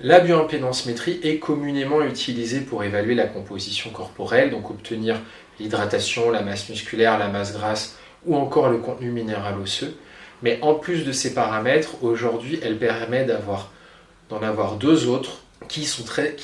La bioimpédancemétrie est communément utilisée pour évaluer la composition corporelle, donc obtenir l'hydratation, la masse musculaire, la masse grasse ou encore le contenu minéral osseux. Mais en plus de ces paramètres, aujourd'hui, elle permet d'en avoir deux autres qui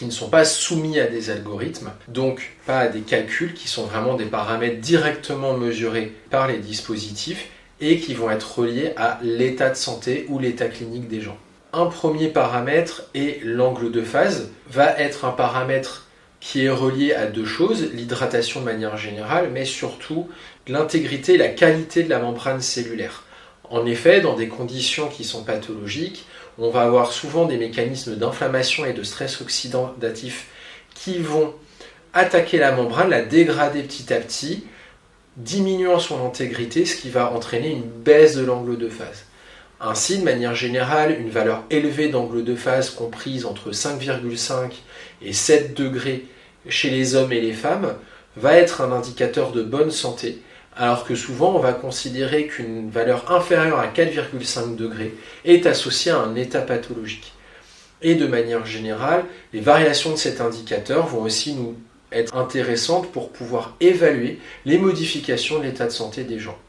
ne sont pas soumis à des algorithmes, donc pas à des calculs, qui sont vraiment des paramètres directement mesurés par les dispositifs et qui vont être reliés à l'état de santé ou l'état clinique des gens. Un premier paramètre est l'angle de phase, va être un paramètre qui est relié à deux choses, l'hydratation de manière générale, mais surtout l'intégrité et la qualité de la membrane cellulaire. En effet, dans des conditions qui sont pathologiques, on va avoir souvent des mécanismes d'inflammation et de stress oxydatif qui vont attaquer la membrane, la dégrader petit à petit, diminuant son intégrité, ce qui va entraîner une baisse de l'angle de phase. Ainsi, de manière générale, une valeur élevée d'angle de phase comprise entre 5,5 et 7 degrés chez les hommes et les femmes va être un indicateur de bonne santé, alors que souvent on va considérer qu'une valeur inférieure à 4,5 degrés est associée à un état pathologique. Et de manière générale, les variations de cet indicateur vont aussi nous être intéressantes pour pouvoir évaluer les modifications de l'état de santé des gens.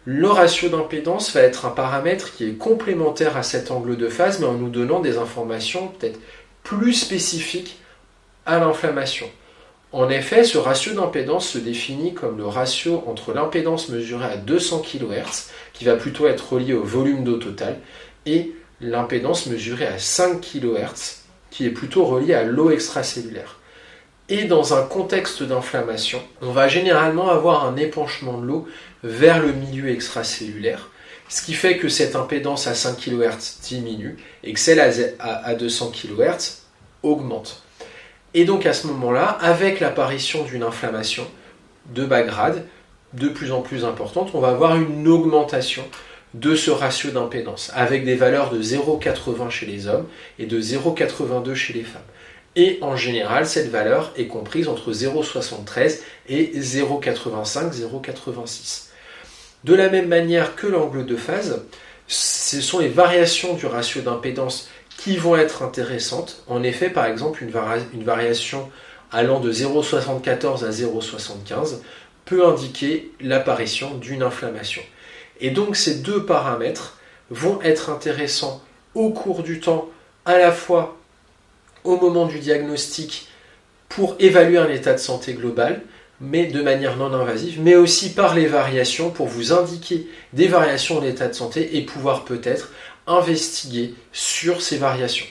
Le ratio d'impédance va être un paramètre qui est complémentaire à cet angle de phase, mais en nous donnant des informations peut-être plus spécifiques à l'inflammation. En effet, ce ratio d'impédance se définit comme le ratio entre l'impédance mesurée à 200 kHz, qui va plutôt être relié au volume d'eau total, et l'impédance mesurée à 5 kHz, qui est plutôt reliée à l'eau extracellulaire. Et dans un contexte d'inflammation, on va généralement avoir un épanchement de l'eau vers le milieu extracellulaire, ce qui fait que cette impédance à 5 kHz diminue et que celle à 200 kHz augmente. Et donc à ce moment-là, avec l'apparition d'une inflammation de bas grade, de plus en plus importante, on va avoir une augmentation de ce ratio d'impédance, avec des valeurs de 0,80 chez les hommes et de 0,82 chez les femmes. Et en général, cette valeur est comprise entre 0,73 et 0,85, 0,86. De la même manière que l'angle de phase, ce sont les variations du ratio d'impédance qui vont être intéressantes. En effet, par exemple, une variation allant de 0,74 à 0,75 peut indiquer l'apparition d'une inflammation. Et donc ces deux paramètres vont être intéressants au cours du temps, à la fois au moment du diagnostic pour évaluer un état de santé global, mais de manière non invasive, mais aussi par les variations pour vous indiquer des variations de l'état de santé et pouvoir peut-être investiguer sur ces variations.